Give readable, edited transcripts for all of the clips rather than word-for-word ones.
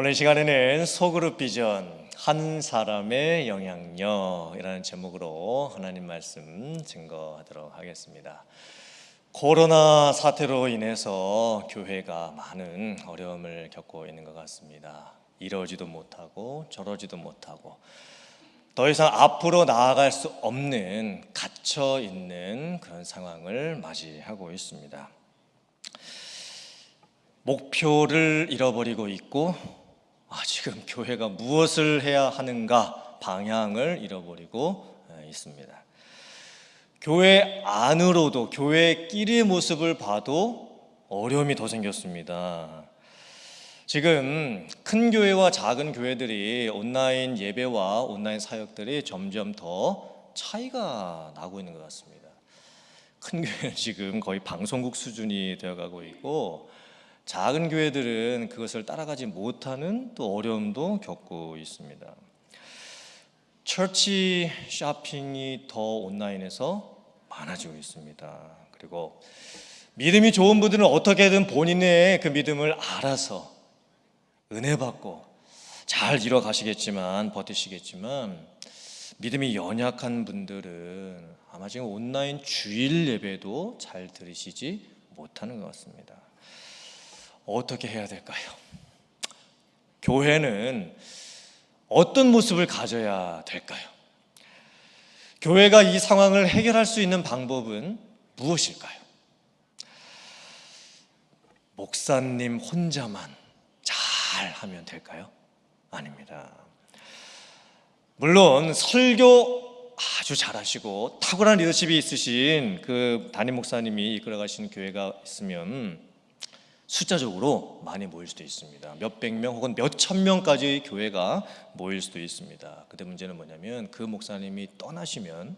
오늘 시간에는 소그룹 비전 한 사람의 영향력이라는 제목으로 하나님 말씀 증거하도록 하겠습니다. 코로나 사태로 인해서 교회가 많은 어려움을 겪고 있는 것 같습니다. 이러지도 못하고 저러지도 못하고 더 이상 앞으로 나아갈 수 없는 갇혀 있는 그런 상황을 맞이하고 있습니다. 목표를 잃어버리고 있고 지금 교회가 무엇을 해야 하는가 방향을 잃어버리고 있습니다. 교회 안으로도 교회끼리의 모습을 봐도 어려움이 더 생겼습니다. 지금 큰 교회와 작은 교회들이 온라인 예배와 온라인 사역들이 점점 더 차이가 나고 있는 것 같습니다. 큰 교회는 지금 거의 방송국 수준이 되어가고 있고 작은 교회들은 그것을 따라가지 못하는 또 어려움도 겪고 있습니다. 처치 쇼핑이 더 온라인에서 많아지고 있습니다. 그리고 믿음이 좋은 분들은 어떻게든 본인의 그 믿음을 알아서 은혜 받고 잘 이뤄가시겠지만 버티시겠지만 믿음이 연약한 분들은 아마 지금 온라인 주일 예배도 잘 들으시지 못하는 것 같습니다. 어떻게 해야 될까요? 교회는 어떤 모습을 가져야 될까요? 교회가 이 상황을 해결할 수 있는 방법은 무엇일까요? 목사님 혼자만 잘 하면 될까요? 아닙니다. 물론 설교 아주 잘하시고 탁월한 리더십이 있으신 그 담임 목사님이 이끌어가시는 교회가 있으면 숫자적으로 많이 모일 수도 있습니다. 몇백 명 혹은 몇천 명까지 교회가 모일 수도 있습니다. 근데 문제는 뭐냐면 그 목사님이 떠나시면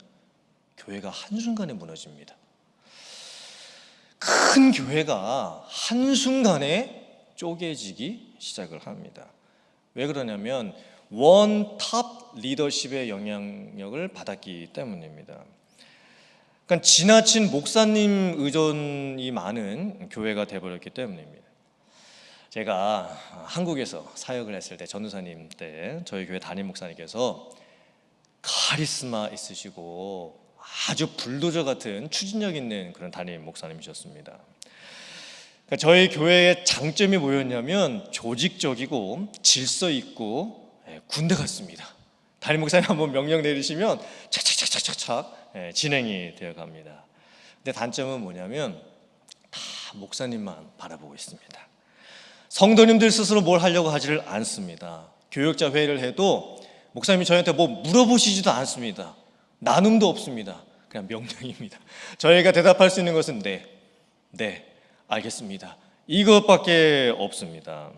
교회가 한순간에 무너집니다. 큰 교회가 한순간에 쪼개지기 시작을 합니다. 왜 그러냐면 원탑 리더십의 영향력을 받았기 때문입니다. 그러니까 지나친 목사님 의존이 많은 교회가 되어버렸기 때문입니다. 제가 한국에서 사역을 했을 때 전도사님 때 저희 교회 담임 목사님께서 카리스마 있으시고 아주 불도저 같은 추진력 있는 그런 담임 목사님이셨습니다. 그러니까 저희 교회의 장점이 뭐였냐면 조직적이고 질서 있고 군대 같습니다. 담임 목사님 한번 명령 내리시면 착착착착착 진행이 되어 갑니다. 근데 단점은 뭐냐면 다 목사님만 바라보고 있습니다. 성도님들 스스로 뭘 하려고 하지를 않습니다. 교역자 회의를 해도 목사님이 저희한테 뭐 물어보시지도 않습니다. 나눔도 없습니다. 그냥 명령입니다. 저희가 대답할 수 있는 것은 네, 알겠습니다. 이것밖에 없습니다.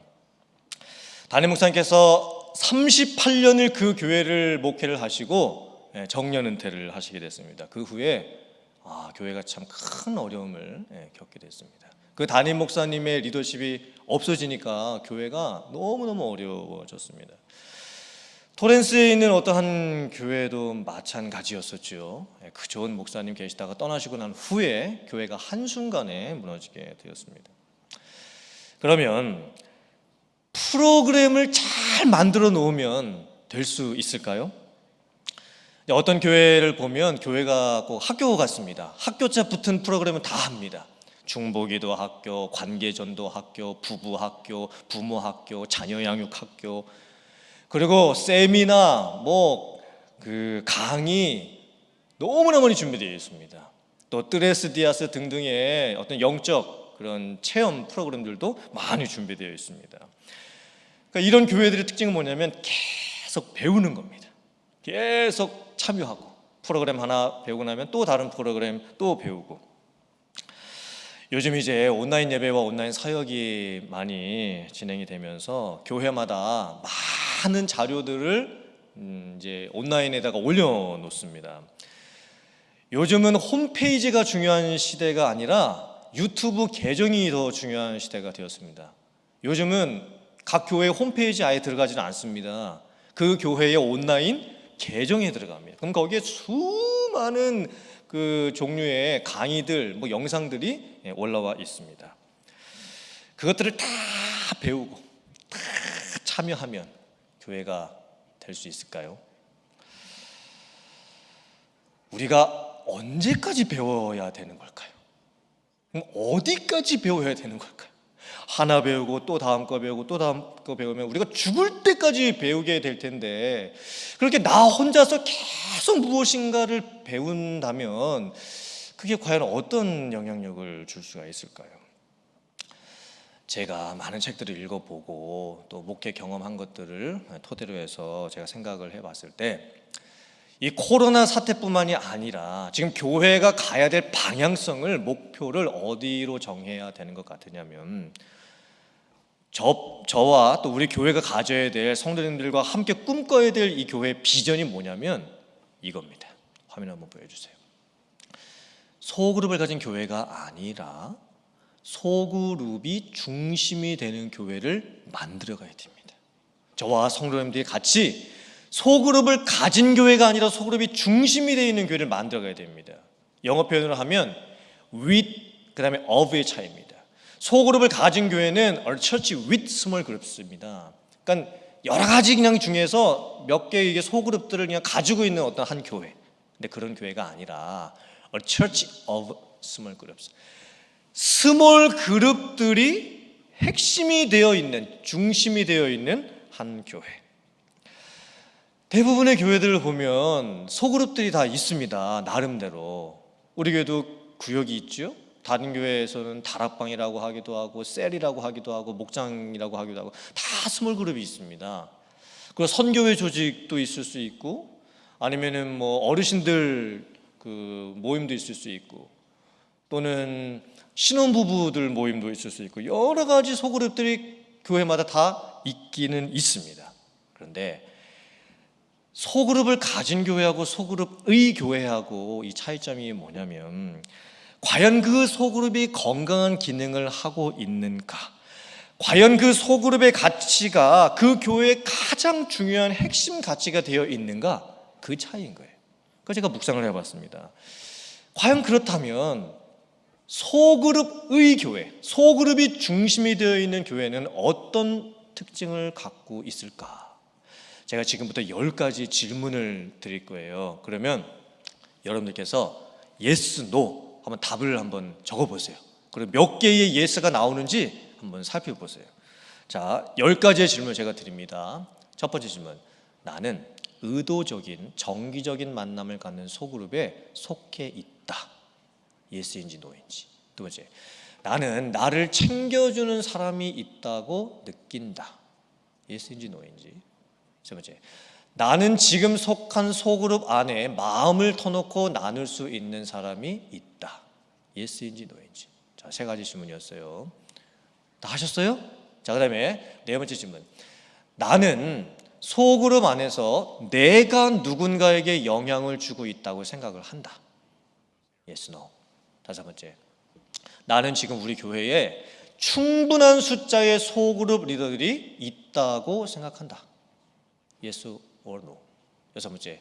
담임 목사님께서 38년을 그 교회를 목회를 하시고 정년 은퇴를 하시게 됐습니다. 그 후에 교회가 참 큰 어려움을 겪게 됐습니다. 그 담임 목사님의 리더십이 없어지니까 교회가 너무너무 어려워졌습니다. 토렌스에 있는 어떤 한 교회도 마찬가지였었죠. 그 좋은 목사님 계시다가 떠나시고 난 후에 교회가 한순간에 무너지게 되었습니다. 그러면 프로그램을 잘 만들어 놓으면 될 수 있을까요? 어떤 교회를 보면 교회가 꼭 학교 같습니다. 학교자 붙은 프로그램은 다 합니다. 중보기도 학교, 관계전도 학교, 부부 학교, 부모 학교, 자녀 양육 학교, 그리고 세미나, 강의 너무나 많이 준비되어 있습니다. 또 뜨레스디아스 등등의 어떤 영적 그런 체험 프로그램들도 많이 준비되어 있습니다. 그러니까 이런 교회들의 특징은 뭐냐면 계속 배우는 겁니다. 계속 참여하고 프로그램 하나 배우고 나면 또 다른 프로그램 또 배우고. 요즘 이제 온라인 예배와 온라인 사역이 많이 진행이 되면서 교회마다 많은 자료들을 이제 온라인에다가 올려놓습니다. 요즘은 홈페이지가 중요한 시대가 아니라 유튜브 계정이 더 중요한 시대가 되었습니다. 요즘은 각 교회 홈페이지 아예 들어가지는 않습니다. 그 교회의 온라인 계정에 들어갑니다. 그럼 거기에 수많은 그 종류의 강의들, 영상들이 올라와 있습니다. 그것들을 다 배우고 다 참여하면 교회가 될 수 있을까요? 우리가 언제까지 배워야 되는 걸까요? 어디까지 배워야 되는 걸까요? 하나 배우고 또 다음 거 배우고 또 다음 거 배우면 우리가 죽을 때까지 배우게 될 텐데, 그렇게 나 혼자서 계속 무엇인가를 배운다면 그게 과연 어떤 영향력을 줄 수가 있을까요? 제가 많은 책들을 읽어보고 또 목회 경험한 것들을 토대로 해서 제가 생각을 해봤을 때, 이 코로나 사태뿐만이 아니라 지금 교회가 가야 될 방향성을, 목표를 어디로 정해야 되는 것 같으냐면, 저와 또 우리 교회가 가져야 될, 성도님들과 함께 꿈꿔야 될 이 교회의 비전이 뭐냐면 이겁니다. 화면 한번 보여주세요. 소그룹을 가진 교회가 아니라 소그룹이 중심이 되는 교회를 만들어 가야 됩니다. 저와 성도님들이 같이 소그룹을 가진 교회가 아니라 소그룹이 중심이 되어 있는 교회를 만들어 가야 됩니다. 영어 표현으로 하면 with 그 다음에 of의 차이입니다. 소그룹을 가진 교회는 a church with small groups입니다. 그러니까 여러 가지 그냥 중에서 몇 개의 이게 소그룹들을 그냥 가지고 있는 어떤 한 교회. 근데 그런 교회가 아니라 a church of small groups. 스몰 그룹들이 핵심이 되어 있는, 중심이 되어 있는 한 교회. 대부분의 교회들을 보면 소그룹들이 다 있습니다. 나름대로. 우리 교회도 구역이 있죠. 다른 교회에서는 다락방이라고 하기도 하고 셀이라고 하기도 하고 목장이라고 하기도 하고 다 스몰 그룹이 있습니다. 그리고 선교회 조직도 있을 수 있고, 아니면은 뭐 어르신들 그 모임도 있을 수 있고, 또는 신혼부부들 모임도 있을 수 있고, 여러 가지 소그룹들이 교회마다 다 있기는 있습니다. 그런데 소그룹을 가진 교회하고 소그룹의 교회하고 이 차이점이 뭐냐면, 과연 그 소그룹이 건강한 기능을 하고 있는가, 과연 그 소그룹의 가치가 그 교회의 가장 중요한 핵심 가치가 되어 있는가, 그 차이인 거예요. 그래서 제가 묵상을 해봤습니다. 과연 그렇다면 소그룹의 교회, 소그룹이 중심이 되어 있는 교회는 어떤 특징을 갖고 있을까? 제가 지금부터 10가지 질문을 드릴 거예요. 그러면 여러분들께서 yes, no 한번 답을 한번 적어보세요. 그리고 몇 개의 yes가 나오는지 한번 살펴보세요. 자, 10가지의 질문을 제가 드립니다. 첫 번째 질문: 나는 의도적인 정기적인 만남을 갖는 소그룹에 속해 있다. 예스인지 노인지. 두 번째, 나는 나를 챙겨주는 사람이 있다고 느낀다. 예스인지 노인지. 세 번째, 나는 지금 속한 소그룹 안에 마음을 터놓고 나눌 수 있는 사람이 있다. 예스인지 노인지. 자, 3가지 질문이었어요. 다 하셨어요? 자, 그 다음에 4번째 질문: 나는 소그룹 안에서 내가 누군가에게 영향을 주고 있다고 생각을 한다. Yes, no. 5번째, 나는 지금 우리 교회에 충분한 숫자의 소그룹 리더들이 있다고 생각한다. Yes or no. 6번째,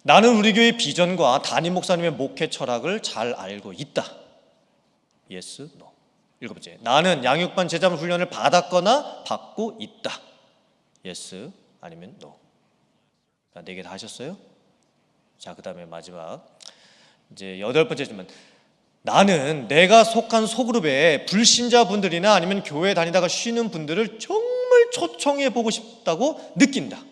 나는 우리 교회의 비전과 담임 목사님의 목회 철학을 잘 알고 있다. Yes, no. 7번째, 나는 양육반 제자분 훈련을 받았거나 받고 있다. Yes 아니면 no. 4개 다 하셨어요? 자, 그 다음에 마지막 이제 8번째 질문: 나는 내가 속한 소그룹에 불신자분들이나 아니면 교회 다니다가 쉬는 분들을 정말 초청해 보고 싶다고 느낀다.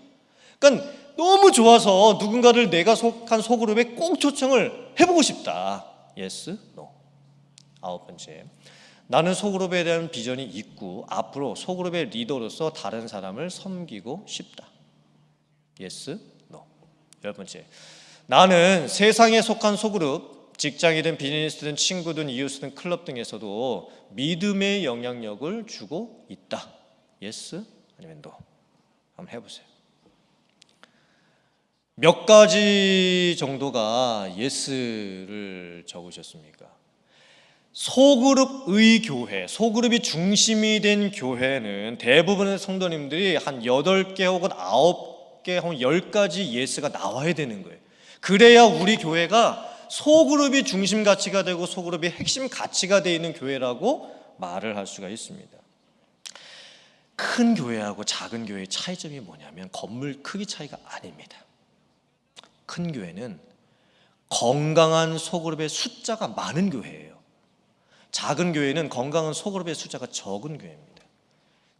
그러니까 너무 좋아서 누군가를 내가 속한 소그룹에 꼭 초청을 해보고 싶다. Yes, no. 9번째, 나는 소그룹에 대한 비전이 있고 앞으로 소그룹의 리더로서 다른 사람을 섬기고 싶다. Yes, no. 10번째, 나는 세상에 속한 소그룹, 직장이든 비즈니스든 친구든 이웃이든 클럽 등에서도 믿음의 영향력을 주고 있다. Yes 아니면 no. 한번 해보세요. 몇 가지 정도가 yes를 적으셨습니까? 소그룹의 교회, 소그룹이 중심이 된 교회는 대부분의 성도님들이 한 8개 혹은 9개 혹은 10가지 yes가 나와야 되는 거예요. 그래야 우리 교회가 소그룹이 중심 가치가 되고 소그룹이 핵심 가치가 되어 있는 교회라고 말을 할 수가 있습니다. 큰 교회하고 작은 교회의 차이점이 뭐냐면 건물 크기 차이가 아닙니다. 큰 교회는 건강한 소그룹의 숫자가 많은 교회예요. 작은 교회는 건강한 소그룹의 숫자가 적은 교회입니다.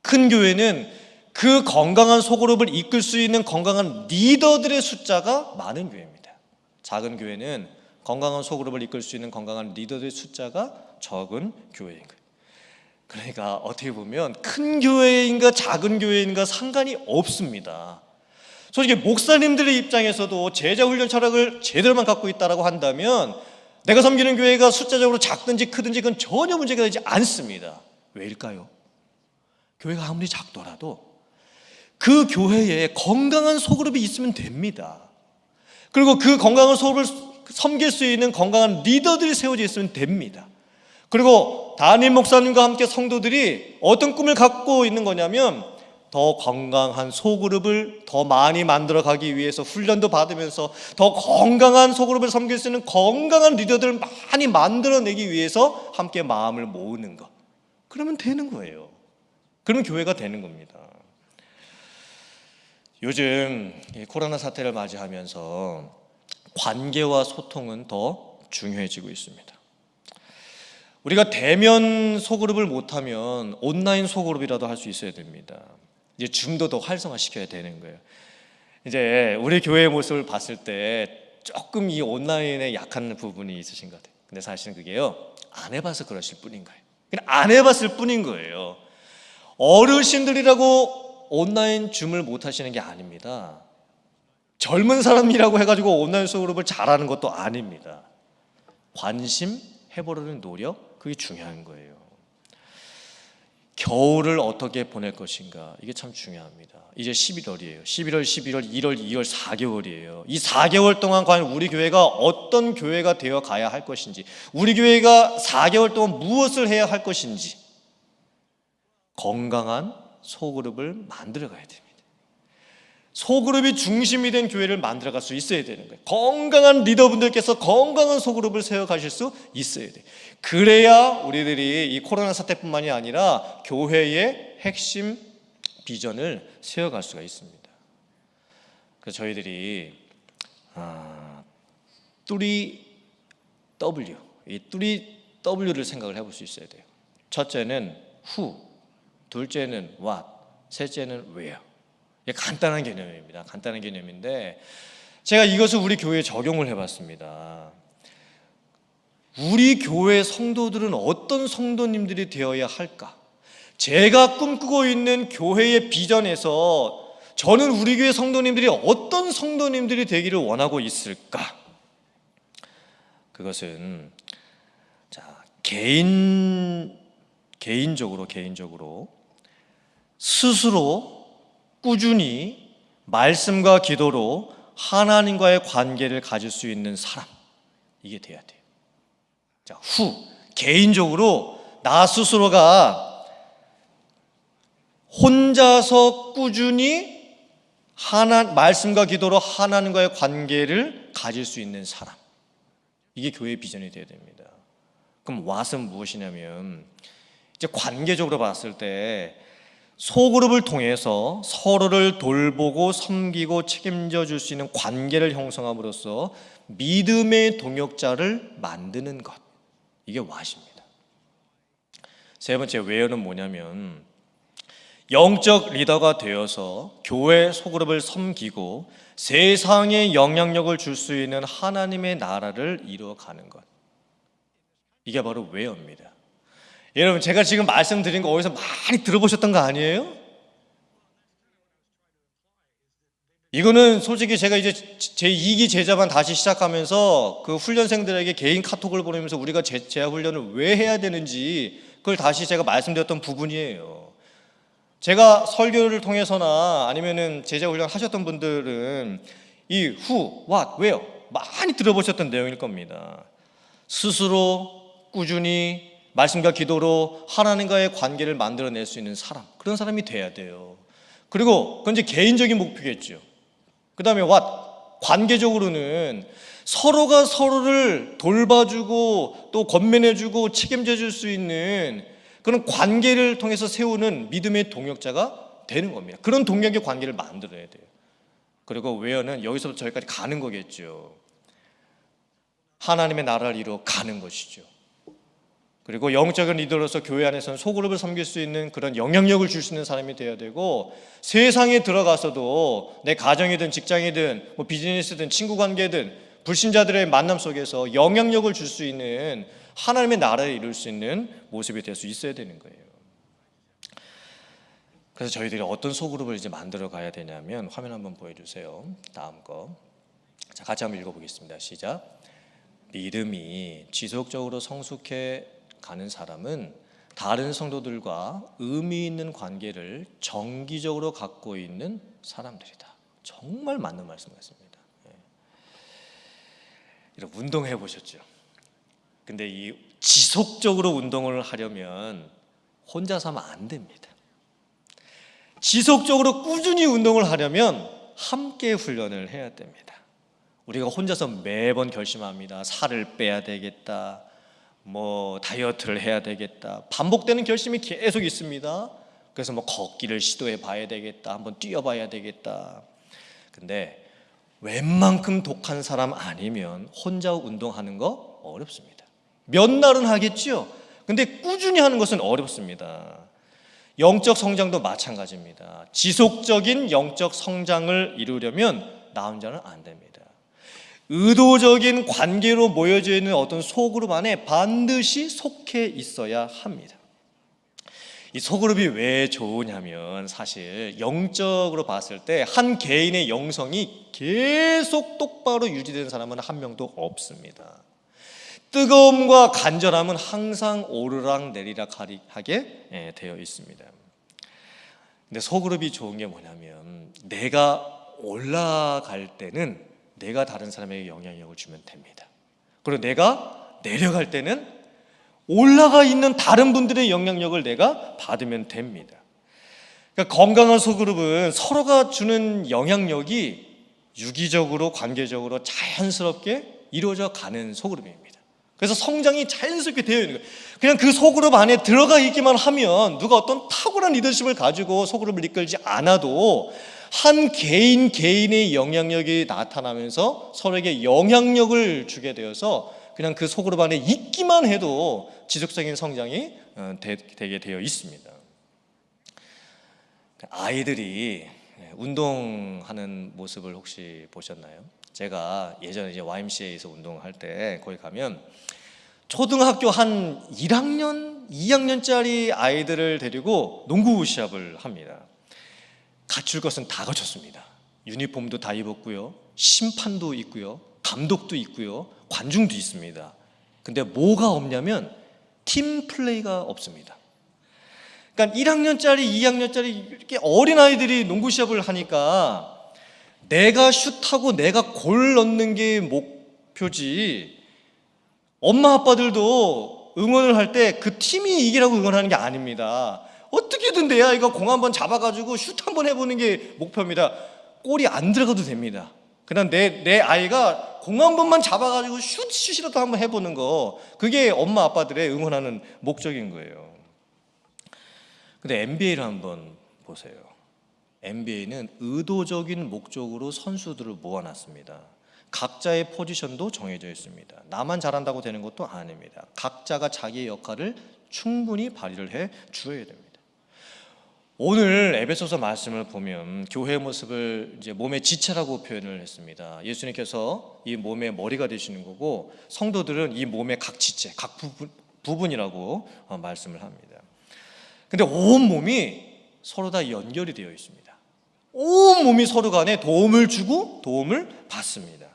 큰 교회는 그 건강한 소그룹을 이끌 수 있는 건강한 리더들의 숫자가 많은 교회입니다. 작은 교회는 건강한 소그룹을 이끌 수 있는 건강한 리더들의 숫자가 적은 교회인 거예요. 그러니까 어떻게 보면 큰 교회인가 작은 교회인가 상관이 없습니다. 솔직히 목사님들의 입장에서도 제자훈련 철학을 제대로만 갖고 있다고 한다면 내가 섬기는 교회가 숫자적으로 작든지 크든지 그건 전혀 문제가 되지 않습니다. 왜일까요? 교회가 아무리 작더라도 그 교회에 건강한 소그룹이 있으면 됩니다. 그리고 그 건강한 소그룹을 섬길 수 있는 건강한 리더들이 세워져 있으면 됩니다. 그리고 담임 목사님과 함께 성도들이 어떤 꿈을 갖고 있는 거냐면 더 건강한 소그룹을 더 많이 만들어 가기 위해서 훈련도 받으면서 더 건강한 소그룹을 섬길 수 있는 건강한 리더들을 많이 만들어내기 위해서 함께 마음을 모으는 것. 그러면 되는 거예요. 그러면 교회가 되는 겁니다. 요즘 코로나 사태를 맞이하면서 관계와 소통은 더 중요해지고 있습니다. 우리가 대면 소그룹을 못하면 온라인 소그룹이라도 할 수 있어야 됩니다. 이제 줌도 더 활성화시켜야 되는 거예요. 이제 우리 교회의 모습을 봤을 때 조금 이 온라인에 약한 부분이 있으신 것 같아요. 근데 사실은 그게요, 안 해봐서 그러실 뿐인 거예요. 그냥 안 해봤을 뿐인 거예요. 어르신들이라고 온라인 줌을 못 하시는 게 아닙니다. 젊은 사람이라고 해가지고 온라인 소그룹을 잘하는 것도 아닙니다. 관심 해보려는 노력, 그게 중요한 거예요. 겨울을 어떻게 보낼 것인가, 이게 참 중요합니다. 이제 11월이에요. 11월, 11월, 1월, 2월 4개월이에요. 이 4개월 동안 과연 우리 교회가 어떤 교회가 되어 가야 할 것인지, 우리 교회가 4개월 동안 무엇을 해야 할 것인지, 건강한 소그룹을 만들어 가야 됩니다. 소그룹이 중심이 된 교회를 만들어갈 수 있어야 되는 거예요. 건강한 리더분들께서 건강한 소그룹을 세워가실 수 있어야 돼요. 그래야 우리들이 이 코로나 사태뿐만이 아니라 교회의 핵심 비전을 세워갈 수가 있습니다. 그래서 저희들이 3W, 이 3W를 생각을 해볼 수 있어야 돼요. 첫째는 who, 둘째는 what, 셋째는 where. 간단한 개념입니다. 간단한 개념인데 제가 이것을 우리 교회에 적용을 해봤습니다. 우리 교회 성도들은 어떤 성도님들이 되어야 할까? 제가 꿈꾸고 있는 교회의 비전에서 저는 우리 교회 성도님들이 어떤 성도님들이 되기를 원하고 있을까? 그것은 개인적으로 스스로 꾸준히 말씀과 기도로 하나님과의 관계를 가질 수 있는 사람, 이게 돼야 돼요. 개인적으로 나 스스로가 혼자서 꾸준히 말씀과 기도로 하나님과의 관계를 가질 수 있는 사람, 이게 교회의 비전이 돼야 됩니다. 그럼 what은 무엇이냐면 이제 관계적으로 봤을 때 소그룹을 통해서 서로를 돌보고 섬기고 책임져 줄 수 있는 관계를 형성함으로써 믿음의 동역자를 만드는 것, 이게 what입니다. 세 번째 where는 뭐냐면 영적 리더가 되어서 교회 소그룹을 섬기고 세상에 영향력을 줄 수 있는 하나님의 나라를 이루어가는 것, 이게 바로 where입니다. 여러분, 제가 지금 말씀드린 거 어디서 많이 들어보셨던 거 아니에요? 이거는 솔직히 제가 이제 제 2기 제자반 다시 시작하면서 그 훈련생들에게 개인 카톡을 보내면서 우리가 제자 훈련을 왜 해야 되는지 그걸 다시 제가 말씀드렸던 부분이에요. 제가 설교를 통해서나 아니면은 제자 훈련 하셨던 분들은 이 who, what, where 많이 들어보셨던 내용일 겁니다. 스스로 꾸준히 말씀과 기도로 하나님과의 관계를 만들어낼 수 있는 사람, 그런 사람이 돼야 돼요. 그리고 그건 이제 개인적인 목표겠죠. 그 다음에 what, 관계적으로는 서로가 서로를 돌봐주고 또 권면해주고 책임져 줄 수 있는 그런 관계를 통해서 세우는 믿음의 동역자가 되는 겁니다. 그런 동역의 관계를 만들어야 돼요. 그리고 외어는 여기서부터 저기까지 가는 거겠죠. 하나님의 나라를 이루어 가는 것이죠. 그리고 영적인 리더로서 교회 안에서는 소그룹을 섬길 수 있는 그런 영향력을 줄 수 있는 사람이 되어야 되고, 세상에 들어가서도 내 가정이든 직장이든 뭐 비즈니스든 친구 관계든 불신자들의 만남 속에서 영향력을 줄 수 있는 하나님의 나라를 이룰 수 있는 모습이 될 수 있어야 되는 거예요. 그래서 저희들이 어떤 소그룹을 이제 만들어 가야 되냐면, 화면 한번 보여주세요. 다음 거. 자, 같이 한번 읽어보겠습니다. 시작. 믿음이 지속적으로 성숙해 가는 사람은 다른 성도들과 의미 있는 관계를 정기적으로 갖고 있는 사람들이다. 정말 맞는 말씀 같습니다. 이런 운동해 보셨죠? 근데 이 지속적으로 운동을 하려면 혼자서 하면 안 됩니다. 지속적으로 꾸준히 운동을 하려면 함께 훈련을 해야 됩니다. 우리가 혼자서 매번 결심합니다. 살을 빼야 되겠다, 뭐 다이어트를 해야 되겠다, 반복되는 결심이 계속 있습니다. 그래서 뭐 걷기를 시도해 봐야 되겠다, 한번 뛰어봐야 되겠다. 근데 웬만큼 독한 사람 아니면 혼자 운동하는 거 어렵습니다. 몇 날은 하겠죠. 근데 꾸준히 하는 것은 어렵습니다. 영적 성장도 마찬가지입니다. 지속적인 영적 성장을 이루려면 나 혼자는 안 됩니다. 의도적인 관계로 모여져 있는 어떤 소그룹 안에 반드시 속해 있어야 합니다. 이 소그룹이 왜 좋으냐면, 사실 영적으로 봤을 때 한 개인의 영성이 계속 똑바로 유지되는 사람은 한 명도 없습니다. 뜨거움과 간절함은 항상 오르락 내리락 하게 되어 있습니다. 근데 소그룹이 좋은 게 뭐냐면, 내가 올라갈 때는 내가 다른 사람에게 영향력을 주면 됩니다. 그리고 내가 내려갈 때는 올라가 있는 다른 분들의 영향력을 내가 받으면 됩니다. 그러니까 건강한 소그룹은 서로가 주는 영향력이 유기적으로 관계적으로 자연스럽게 이루어져 가는 소그룹입니다. 그래서 성장이 자연스럽게 되어 있는 거예요. 그냥 그 소그룹 안에 들어가 있기만 하면 누가 어떤 탁월한 리더십을 가지고 소그룹을 이끌지 않아도 한 개인 개인의 영향력이 나타나면서 서로에게 영향력을 주게 되어서 그냥 그 소그룹 안에 있기만 해도 지속적인 성장이 되게 되어 있습니다. 아이들이 운동하는 모습을 혹시 보셨나요? 제가 예전에 이제 YMCA에서 운동할 때 거기 가면 초등학교 한 1학년, 2학년짜리 아이들을 데리고 농구 시합을 합니다. 갖출 것은 다 갖췄습니다. 유니폼도 다 입었고요, 심판도 있고요, 감독도 있고요, 관중도 있습니다. 근데 뭐가 없냐면 팀 플레이가 없습니다. 그러니까 1학년짜리, 2학년짜리 이렇게 어린아이들이 농구 시합을 하니까 내가 슛하고 내가 골 넣는 게 목표지, 엄마 아빠들도 응원을 할 때 그 팀이 이기라고 응원하는 게 아닙니다. 어떻게든 내야 이거 공 한번 잡아가지고 슛 한번 해보는 게 목표입니다. 골이 안 들어가도 됩니다. 그냥 내 아이가 공 한 번만 잡아가지고 슛이라도 한번 해보는 거, 그게 엄마 아빠들의 응원하는 목적인 거예요. 근데 NBA를 한번 보세요. NBA는 의도적인 목적으로 선수들을 모아놨습니다. 각자의 포지션도 정해져 있습니다. 나만 잘한다고 되는 것도 아닙니다. 각자가 자기의 역할을 충분히 발휘를 해 주어야 됩니다. 오늘 에베소서 말씀을 보면 교회의 모습을 이제 몸의 지체라고 표현을 했습니다. 예수님께서 이 몸의 머리가 되시는 거고, 성도들은 이 몸의 각 지체, 각 부분이라고 말씀을 합니다. 근데 온 몸이 서로 다 연결이 되어 있습니다. 온 몸이 서로 간에 도움을 주고 도움을 받습니다.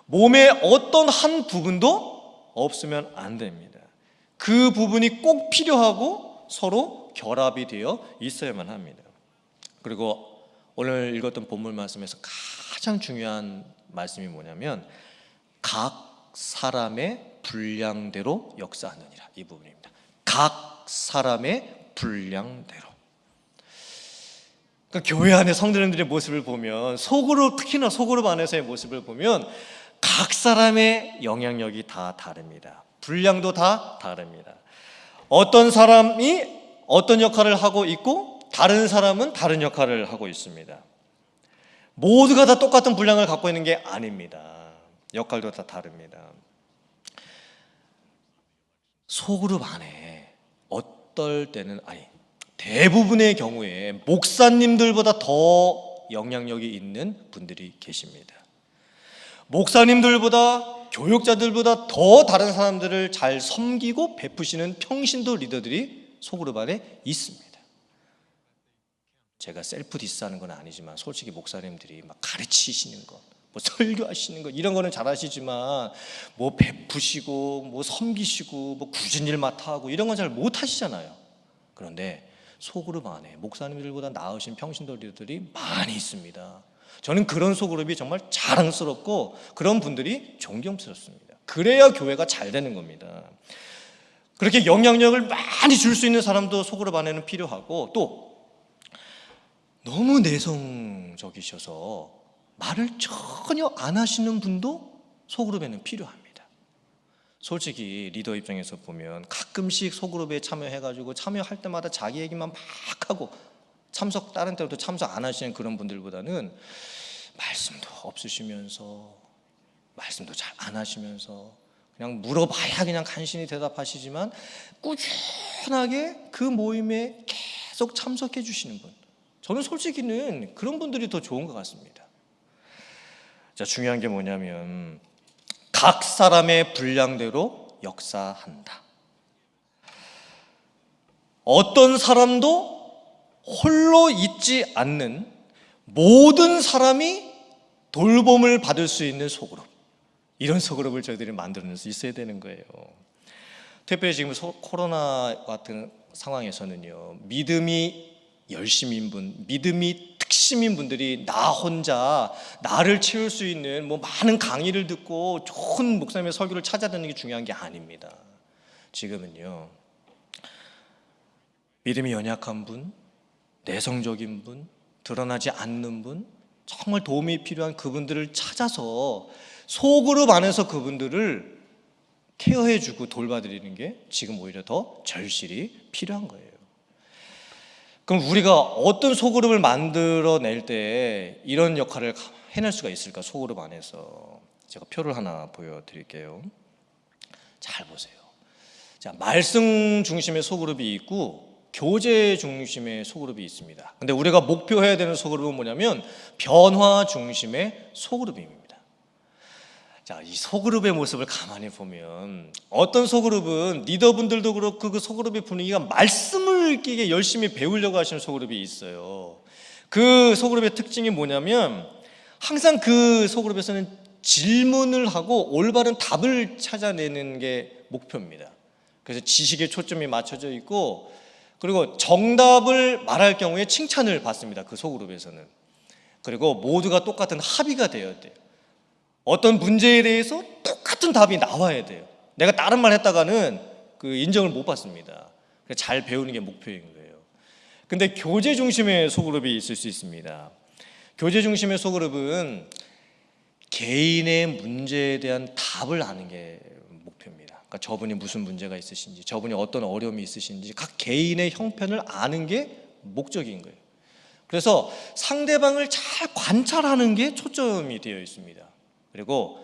몸의 어떤 한 부분도 없으면 안 됩니다. 그 부분이 꼭 필요하고 서로 결합이 되어 있어야만 합니다. 그리고 오늘 읽었던 본문 말씀에서 가장 중요한 말씀이 뭐냐면, 각 사람의 분량대로 역사하느니라, 이 부분입니다. 각 사람의 분량대로. 그러니까 교회 안에 성도님들의 모습을 보면, 소그룹, 특히나 소그룹 안에서의 모습을 보면 각 사람의 영향력이 다 다릅니다. 분량도 다 다릅니다. 어떤 사람이 어떤 역할을 하고 있고 다른 사람은 다른 역할을 하고 있습니다. 모두가 다 똑같은 분량을 갖고 있는 게 아닙니다. 역할도 다 다릅니다. 소그룹 안에 어떨 때는 대부분의 경우에 목사님들보다 더 영향력이 있는 분들이 계십니다. 목사님들보다 교육자들보다 더 다른 사람들을 잘 섬기고 베푸시는 평신도 리더들이 소그룹 안에 있습니다. 제가 셀프 디스하는 건 아니지만 솔직히 목사님들이 막 가르치시는 것, 뭐 설교하시는 것 이런 거는 잘하시지만 뭐 베푸시고 뭐 섬기시고 뭐 굳은 일 맡아 하고 이런 건 잘 못하시잖아요. 그런데 소그룹 안에 목사님들보다 나으신 평신도 리더들이 많이 있습니다. 저는 그런 소그룹이 정말 자랑스럽고 그런 분들이 존경스럽습니다. 그래야 교회가 잘 되는 겁니다. 그렇게 영향력을 많이 줄 수 있는 사람도 소그룹 안에는 필요하고, 또 너무 내성적이셔서 말을 전혀 안 하시는 분도 소그룹에는 필요합니다. 솔직히 리더 입장에서 보면 가끔씩 소그룹에 참여해가지고 참여할 때마다 자기 얘기만 막 하고 다른 때도 참석 안 하시는 그런 분들보다는 말씀도 없으시면서 말씀도 잘 안 하시면서 그냥 물어봐야 그냥 간신히 대답하시지만 꾸준하게 그 모임에 계속 참석해 주시는 분, 저는 솔직히는 그런 분들이 더 좋은 것 같습니다. 자, 중요한 게 뭐냐면 각 사람의 분량대로 역사한다. 어떤 사람도 홀로 있지 않는 모든 사람이 돌봄을 받을 수 있는 소그룹, 이런 소그룹을 저희들이 만들어낼 수 있어야 되는 거예요. 특별히 지금 코로나 같은 상황에서는요, 믿음이 열심인 분, 믿음이 특심인 분들이 나 혼자 나를 채울 수 있는 뭐 많은 강의를 듣고 좋은 목사님의 설교를 찾아듣는 게 중요한 게 아닙니다. 지금은요, 믿음이 연약한 분, 내성적인 분, 드러나지 않는 분, 정말 도움이 필요한 그분들을 찾아서 소그룹 안에서 그분들을 케어해주고 돌봐드리는 게 지금 오히려 더 절실히 필요한 거예요. 그럼 우리가 어떤 소그룹을 만들어낼 때 이런 역할을 해낼 수가 있을까? 소그룹 안에서 제가 표를 하나 보여드릴게요. 잘 보세요. 자, 말씀 중심의 소그룹이 있고 교제 중심의 소그룹이 있습니다. 근데 우리가 목표해야 되는 소그룹은 뭐냐면 변화 중심의 소그룹입니다. 자, 이 소그룹의 모습을 가만히 보면 어떤 소그룹은 리더분들도 그렇고 그 소그룹의 분위기가 말씀을 끼게 열심히 배우려고 하시는 소그룹이 있어요. 그 소그룹의 특징이 뭐냐면 항상 그 소그룹에서는 질문을 하고 올바른 답을 찾아내는 게 목표입니다. 그래서 지식에 초점이 맞춰져 있고, 그리고 정답을 말할 경우에 칭찬을 받습니다. 그 소그룹에서는. 그리고 모두가 똑같은 합의가 되어야 돼요. 어떤 문제에 대해서 똑같은 답이 나와야 돼요. 내가 다른 말 했다가는 그 인정을 못 받습니다. 잘 배우는 게 목표인 거예요. 근데 교제 중심의 소그룹이 있을 수 있습니다. 교제 중심의 소그룹은 개인의 문제에 대한 답을 아는 게 목표입니다. 그러니까 저분이 무슨 문제가 있으신지, 저분이 어떤 어려움이 있으신지 각 개인의 형편을 아는 게 목적인 거예요. 그래서 상대방을 잘 관찰하는 게 초점이 되어 있습니다. 그리고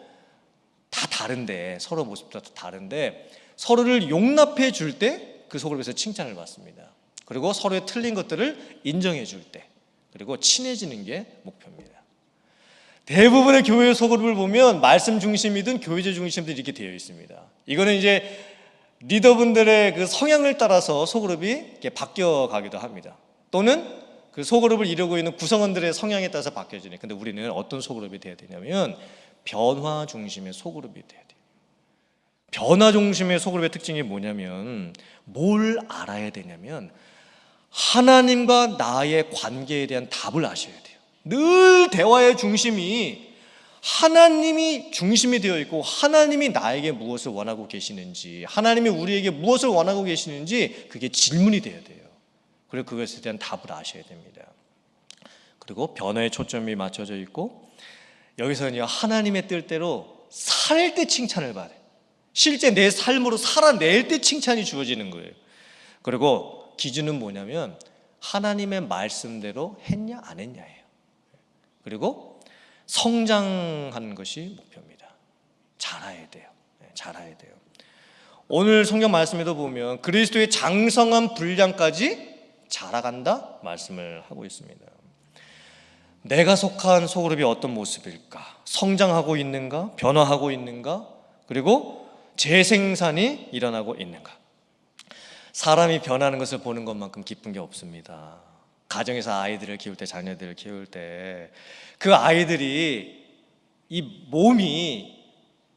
다 다른데, 서로 모습도 다른데 서로를 용납해 줄 때 그 소그룹에서 칭찬을 받습니다. 그리고 서로의 틀린 것들을 인정해 줄 때, 그리고 친해지는 게 목표입니다. 대부분의 교회 소그룹을 보면 말씀 중심이든 교회제 중심이든 이렇게 되어 있습니다. 이거는 이제 리더분들의 그 성향을 따라서 소그룹이 이렇게 바뀌어 가기도 합니다. 또는 그 소그룹을 이루고 있는 구성원들의 성향에 따라서 바뀌어지네. 근데 우리는 어떤 소그룹이 돼야 되냐면 변화 중심의 소그룹이 돼야 돼요. 변화 중심의 소그룹의 특징이 뭐냐면 뭘 알아야 되냐면 하나님과 나의 관계에 대한 답을 아셔야 돼요. 늘 대화의 중심이 하나님이 중심이 되어 있고 하나님이 나에게 무엇을 원하고 계시는지, 하나님이 우리에게 무엇을 원하고 계시는지 그게 질문이 돼야 돼요. 그리고 그것에 대한 답을 아셔야 됩니다. 그리고 변화에 초점이 맞춰져 있고, 여기서는요, 하나님의 뜻대로 살 때 칭찬을 받아요. 실제 내 삶으로 살아낼 때 칭찬이 주어지는 거예요. 그리고 기준은 뭐냐면 하나님의 말씀대로 했냐 안 했냐예요. 그리고 성장하는 것이 목표입니다. 자라야 돼요. 자라야 돼요. 오늘 성경 말씀에도 보면 그리스도의 장성한 분량까지 자라간다 말씀을 하고 있습니다. 내가 속한 소그룹이 어떤 모습일까? 성장하고 있는가? 변화하고 있는가? 그리고 재생산이 일어나고 있는가? 사람이 변하는 것을 보는 것만큼 기쁜 게 없습니다. 가정에서 아이들을 키울 때, 자녀들을 키울 때 그 아이들이 이 몸이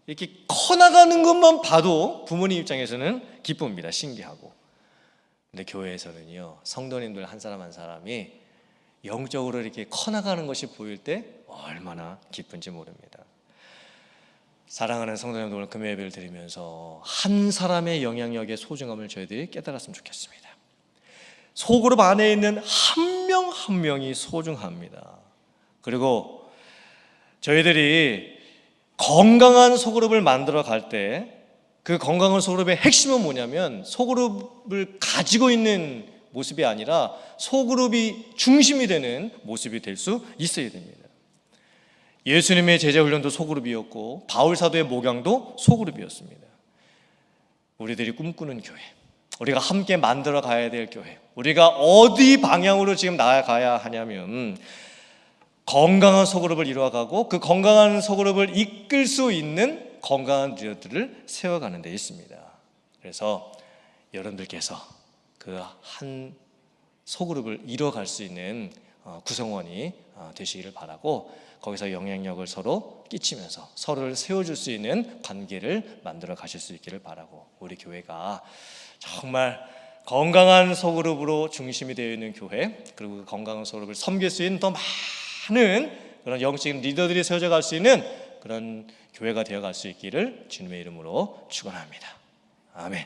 이렇게 커나가는 것만 봐도 부모님 입장에서는 기쁩니다. 신기하고. 근데 교회에서는요, 성도님들 한 사람 한 사람이 영적으로 이렇게 커나가는 것이 보일 때 얼마나 기쁜지 모릅니다. 사랑하는 성도님들, 오늘 금요 예배를 드리면서 한 사람의 영향력의 소중함을 저희들이 깨달았으면 좋겠습니다. 소그룹 안에 있는 한 명 한 명이 소중합니다. 그리고 저희들이 건강한 소그룹을 만들어 갈 때 그 건강한 소그룹의 핵심은 뭐냐면 소그룹을 가지고 있는 모습이 아니라 소그룹이 중심이 되는 모습이 될 수 있어야 됩니다. 예수님의 제자훈련도 소그룹이었고 바울 사도의 목양도 소그룹이었습니다. 우리들이 꿈꾸는 교회, 우리가 함께 만들어 가야 될 교회, 우리가 어디 방향으로 지금 나아가야 하냐면 건강한 소그룹을 이루어가고 그 건강한 소그룹을 이끌 수 있는 건강한 리더들을 세워가는 데 있습니다. 그래서 여러분들께서 그 한 소그룹을 이뤄갈 수 있는 구성원이 되시기를 바라고, 거기서 영향력을 서로 끼치면서 서로를 세워줄 수 있는 관계를 만들어 가실 수 있기를 바라고, 우리 교회가 정말 건강한 소그룹으로 중심이 되어 있는 교회, 그리고 그 건강한 소그룹을 섬길 수 있는 더 많은 그런 영적인 리더들이 세워져 갈 수 있는 그런 교회가 되어 갈 수 있기를 주님의 이름으로 축원합니다. 아멘.